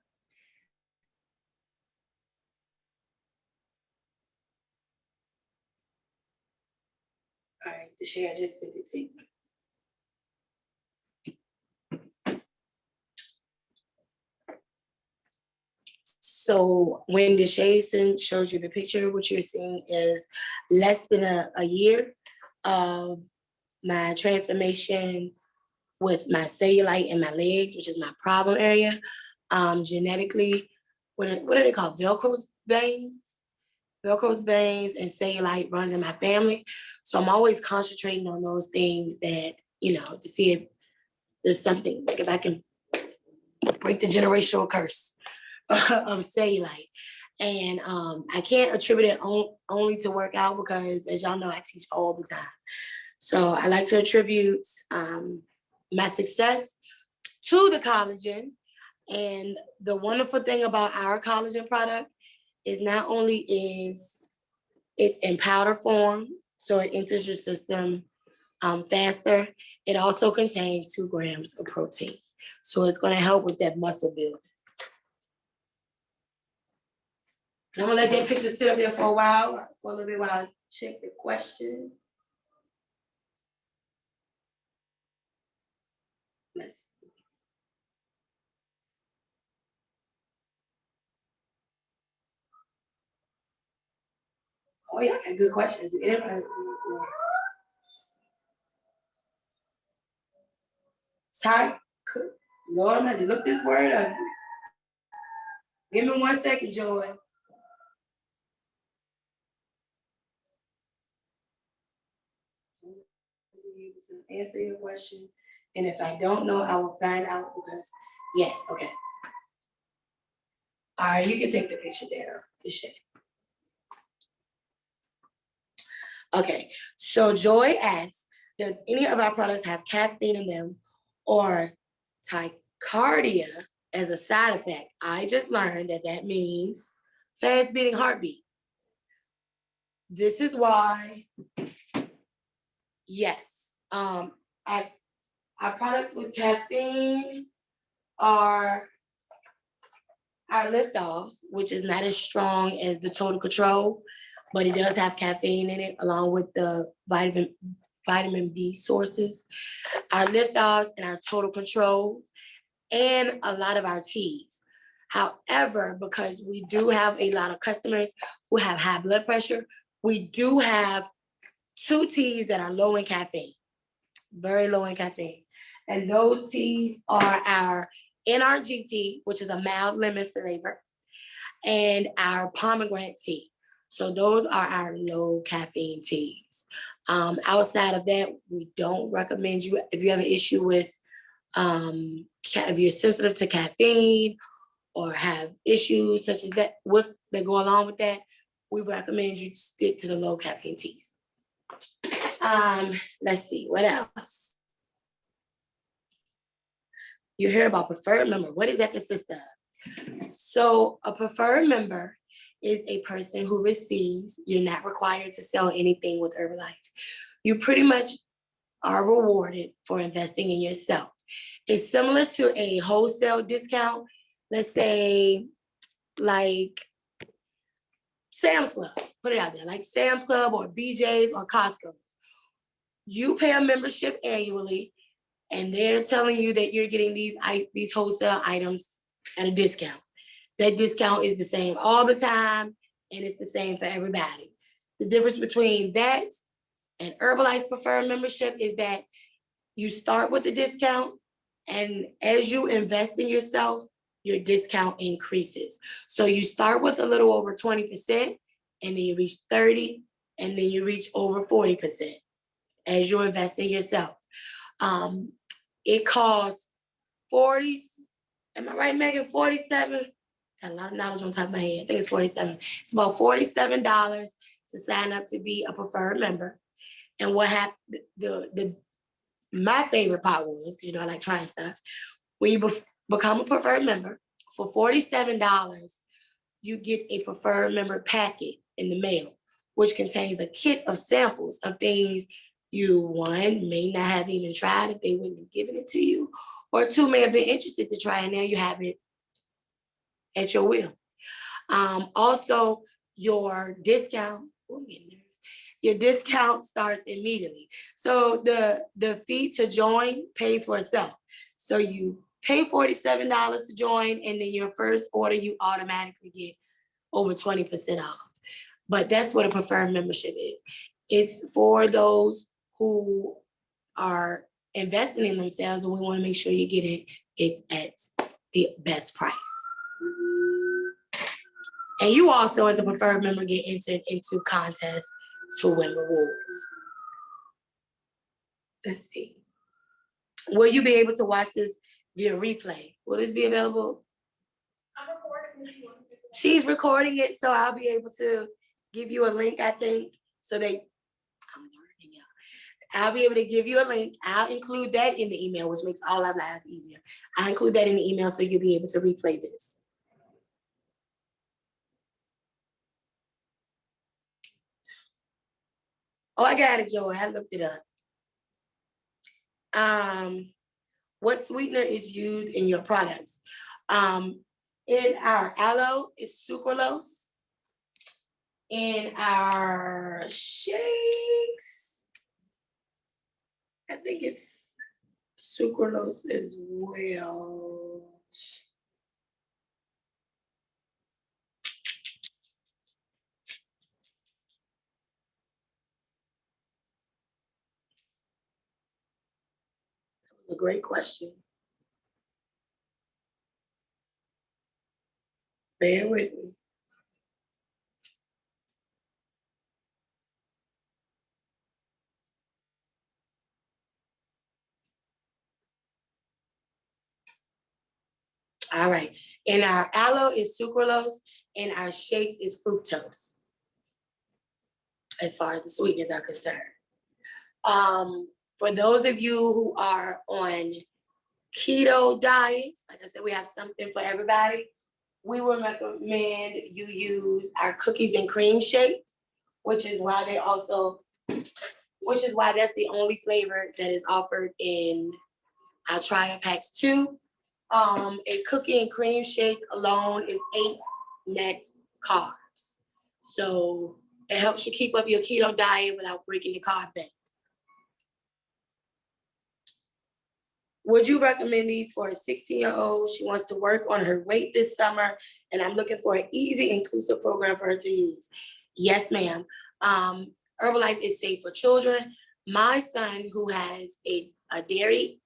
All right, the share I just sent it to you. So when the Jason showed you the picture, what you're seeing is less than a year of my transformation with my cellulite in my legs, which is my problem area. Genetically, what are they called? Velcro's veins? Velcro's veins and cellulite runs in my family. So I'm always concentrating on those things that, to see if there's something, like if I can break the generational curse of cellulite. And I can't attribute it only to workout because, as y'all know, I teach all the time. So I like to attribute my success to the collagen. And the wonderful thing about our collagen product is not only is it's in powder form, so it enters your system faster, it also contains 2 grams of protein. So it's going to help with that muscle building. And I'm gonna let that picture sit up there for a little bit while I check the questions. Let's see. Oh, yeah, got good questions. Ty, Lord, I'm gonna have to look this word up. Give me 1 second, Joy. To answer your question. And if I don't know, I will find out because, yes, okay. All right, you can take the picture down. The shit. Okay, so Joy asks, does any of our products have caffeine in them or tachycardia as a side effect? I just learned that means fast beating heartbeat. This is why, yes, our products with caffeine are our liftoffs, which is not as strong as the total control, but it does have caffeine in it along with the vitamin B sources. Our liftoffs and our total controls and a lot of our teas. However, because we do have a lot of customers who have high blood pressure, we do have 2 teas that are low in caffeine, very low in caffeine. And those teas are our NRG tea, which is a mild lemon flavor, and our pomegranate tea. So those are our low caffeine teas. Outside of that, we don't recommend you, if you have an issue with, if you're sensitive to caffeine or have issues such as that go along with that, we recommend you stick to the low caffeine teas. Let's see, what else? You hear about preferred member. What does that consist of? So a preferred member is a person who receives, you're not required to sell anything with Herbalife. You pretty much are rewarded for investing in yourself. It's similar to a wholesale discount. Let's say like Sam's Club, put it out there, like Sam's Club or BJ's or Costco. You pay a membership annually and they're telling you that you're getting these wholesale items at a discount. That discount is the same all the time, and it's the same for everybody. The difference between that and Herbalife's preferred membership is that you start with the discount, and as you invest in yourself, your discount increases. So you start with a little over 20%, and then you reach 30%, and then you reach over 40% as you invest in yourself. It costs 40, am I right, Megan? 47? Got a lot of knowledge on top of my head. I think it's 47. It's about $47 to sign up to be a preferred member. And what happened, the my favorite part was, because you know I like trying stuff, when you become a preferred member, for $47, you get a preferred member packet in the mail, which contains a kit of samples of things you, one, may not have even tried if they wouldn't have given it to you, or two, may have been interested to try, and now you have it at your will. Also, your discount, your discount starts immediately. So the fee to join pays for itself. So you pay $47 to join, and then your first order, you automatically get over 20% off. But that's what a preferred membership is. It's for those who are investing in themselves, and we want to make sure you get it at the best price. And you also, as a preferred member, get entered into contests to win rewards. Let's see. Will you be able to watch this via replay? Will this be available? I'm recording it. She's recording it, so I'll be able to give you a link, I think, so I'm learning, y'all. I'll be able to give you a link. I'll include that in the email, which makes all our lives easier. I'll include that in the email so you'll be able to replay this. Oh, I got it, Joy. I looked it up. What sweetener is used in your products? In our aloe, it's sucralose. In our shakes, I think it's sucralose as well. That was a great question. Bear with me. All right. In our aloe is sucralose, and our shakes is fructose, as far as the sweetness are concerned. For those of you who are on keto diets, like I said, we have something for everybody. We would recommend you use our cookies and cream shake, which is why that's the only flavor that is offered in our trial packs too. A cookie and cream shake alone is 8 net carbs. So it helps you keep up your keto diet without breaking the carb bank. Would you recommend these for a 16-year-old? She wants to work on her weight this summer, and I'm looking for an easy, inclusive program for her to use. Yes, ma'am. Herbalife is safe for children. My son, who has a dairy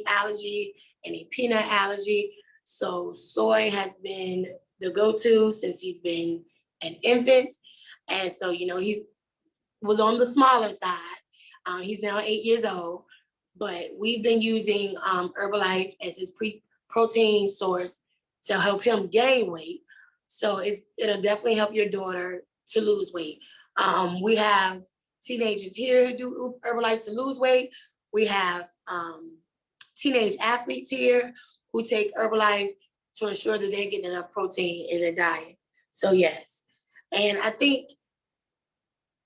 allergy and a peanut allergy. So soy has been the go-to since he's been an infant. And so, he was on the smaller side. He's now 8 years old. But we've been using Herbalife as his protein source to help him gain weight. So it'll definitely help your daughter to lose weight. We have teenagers here who do Herbalife to lose weight. We have teenage athletes here who take Herbalife to ensure that they're getting enough protein in their diet. So yes, and I think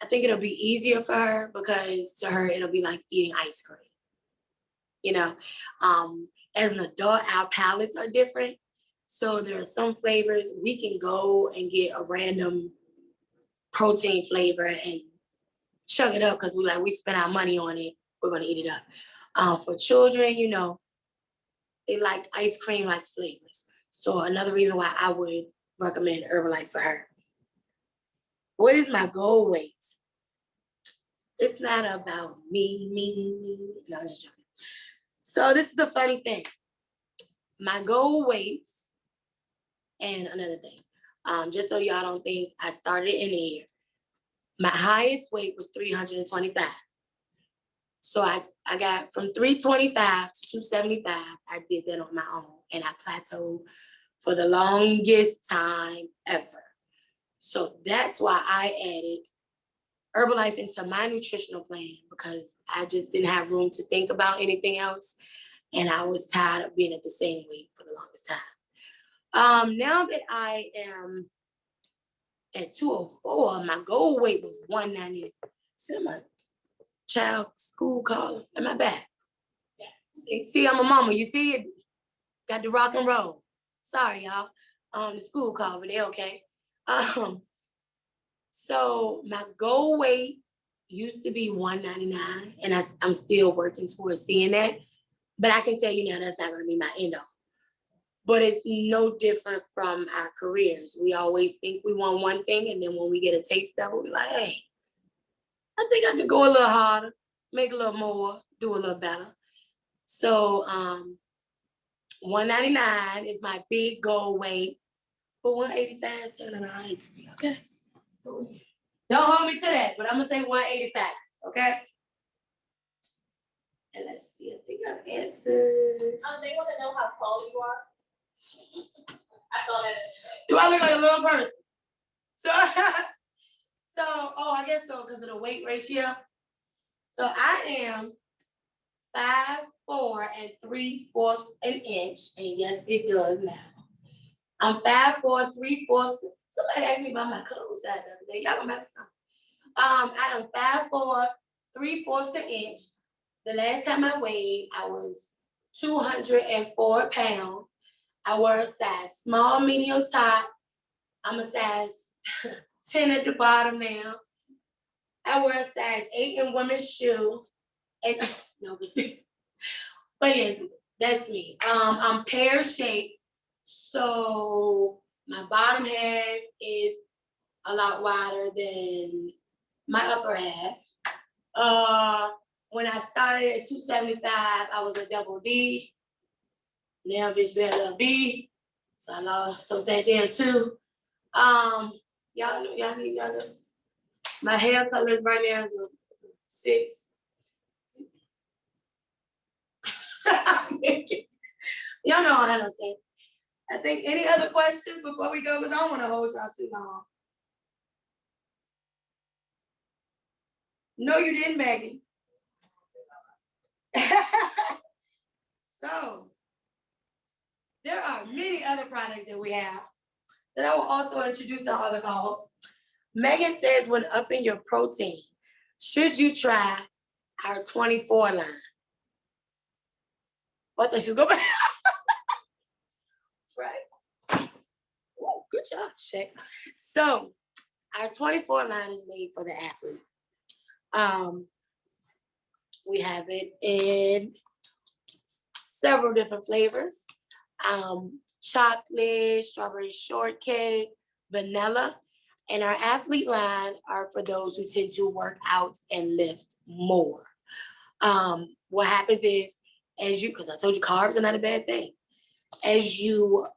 it'll be easier for her because to her it'll be like eating ice cream. As an adult, our palates are different. So there are some flavors we can go and get a random protein flavor and chug it up because we spend our money on it. We're going to eat it up. For children, they like ice cream like flavors. So another reason why I would recommend Herbalife for her. What is my goal weight? It's not about me. No, I'm just joking. So this is the funny thing. My goal weight, and another thing, just so y'all don't think I started in the air, my highest weight was 325. So I got from 325 to 275. I did that on my own, and I plateaued for the longest time ever. So that's why I added Herbalife into my nutritional plan because I just didn't have room to think about anything else. And I was tired of being at the same weight for the longest time. Now that I am at 204, my goal weight was 190. See, my child school calling. Am I back? Yeah. See, I'm a mama. You see it? Got the rock and roll. Sorry, y'all. The school call, but they okay. So my goal weight used to be 199, and I'm still working towards seeing that. But I can tell you now that's not going to be my end all. But it's no different from our careers. We always think we want one thing, and then when we get a taste of it, we're like, hey, I think I could go a little harder, make a little more, do a little better. So 199 is my big goal weight, but 185 sounded all right to me, okay? So don't hold me to that, but I'm gonna say 185, okay? And let's see, I think I've answered. They want to know how tall you are. I saw that in the chat. Do I look like a little person? I guess so, because of the weight ratio. So I am 5'4" and 3/4 an inch, and yes, it does now. I'm 5'4", 3/4. Somebody asked me about my clothes the other day. Y'all gonna have some. I am 5'4", 3/4 an inch. The last time I weighed, I was 204 pounds. I wear a size small, medium top. I'm a size 10 at the bottom now. I wear a size 8 in women's shoe. And no, but yes, that's me. I'm pear shaped. So my bottom half is a lot wider than my upper half. When I started at 275, I was a double D. Now bitch be a little B. So I lost something there too. Y'all know. My hair color is right now is a 6. Y'all know I have no sense. I think any other questions before we go, because I don't want to hold y'all too long. No, you didn't, Maggie. So there are many other products that we have that I will also introduce on other calls. Megan says when upping your protein, should you try our 24 line? I thought she was going to. Right. Ooh, good job, Shay. So our 24 line is made for the athlete. We have it in several different flavors. Chocolate, strawberry shortcake, vanilla. And our athlete line are for those who tend to work out and lift more. What happens is, because I told you carbs are not a bad thing. As you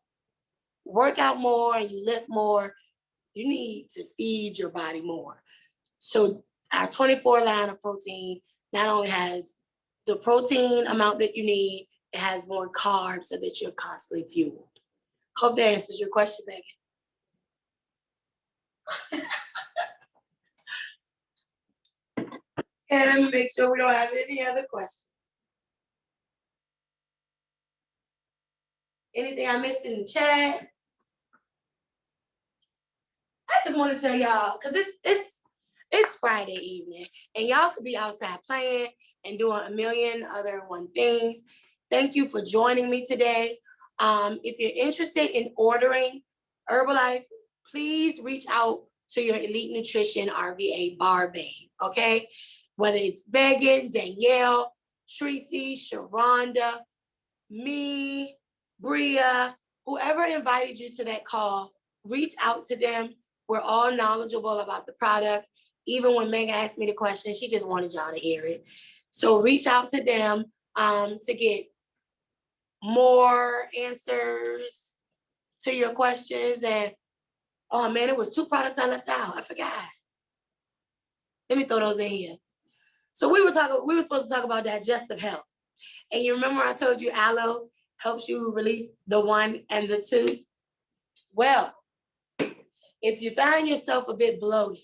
work out more and you lift more, you need to feed your body more. So our 24 line of protein not only has the protein amount that you need, it has more carbs so that you're constantly fueled. Hope that answers your question, Megan. And let me make sure we don't have any other questions. Anything I missed in the chat? I just want to tell y'all, because it's Friday evening, and y'all could be outside playing and doing a million other things. Thank you for joining me today. If you're interested in ordering Herbalife, please reach out to your Elite Nutrition RVA bar babe, okay? Whether it's Megan, Danielle, Tracy, Sharonda, me, Bria, whoever invited you to that call, reach out to them. We're all knowledgeable about the product. Even when Megan asked me the question, she just wanted y'all to hear it. So reach out to them to get more answers to your questions. And oh man, it was 2 products I left out. I forgot. Let me throw those in here. So we were supposed to talk about digestive health. And you remember I told you aloe helps you release the 1 and the 2? Well, if you find yourself a bit bloated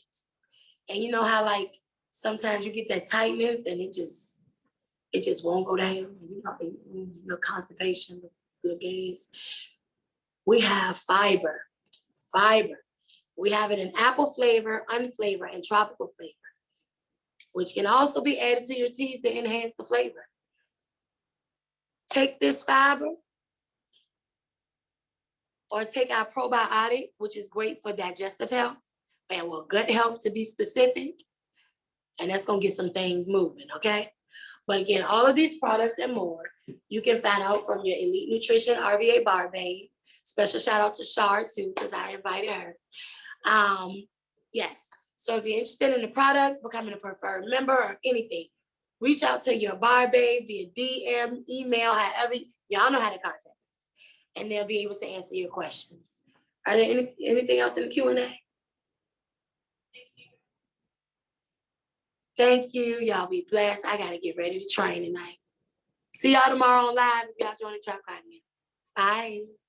And you know how like sometimes you get that tightness and it just won't go down. You know, constipation, the gas. We have fiber. We have it in apple flavor, unflavored, and tropical flavor, which can also be added to your teas to enhance the flavor. Take this fiber or take our probiotic, which is great for digestive health and well, gut health to be specific. And that's gonna get some things moving, okay? But again, all of these products and more, you can find out from your Elite Nutrition RVA Bar Babe. Special shout out to Shar too, because I invited her. Yes. So if you're interested in the products, becoming a preferred member or anything, reach out to your bar babe via DM, email, however, y'all know how to contact us. And they'll be able to answer your questions. Are there anything else in the Q&A? Thank you. Y'all be blessed. I got to get ready to train tonight. See y'all tomorrow on live if y'all join the Trap Academy. Bye.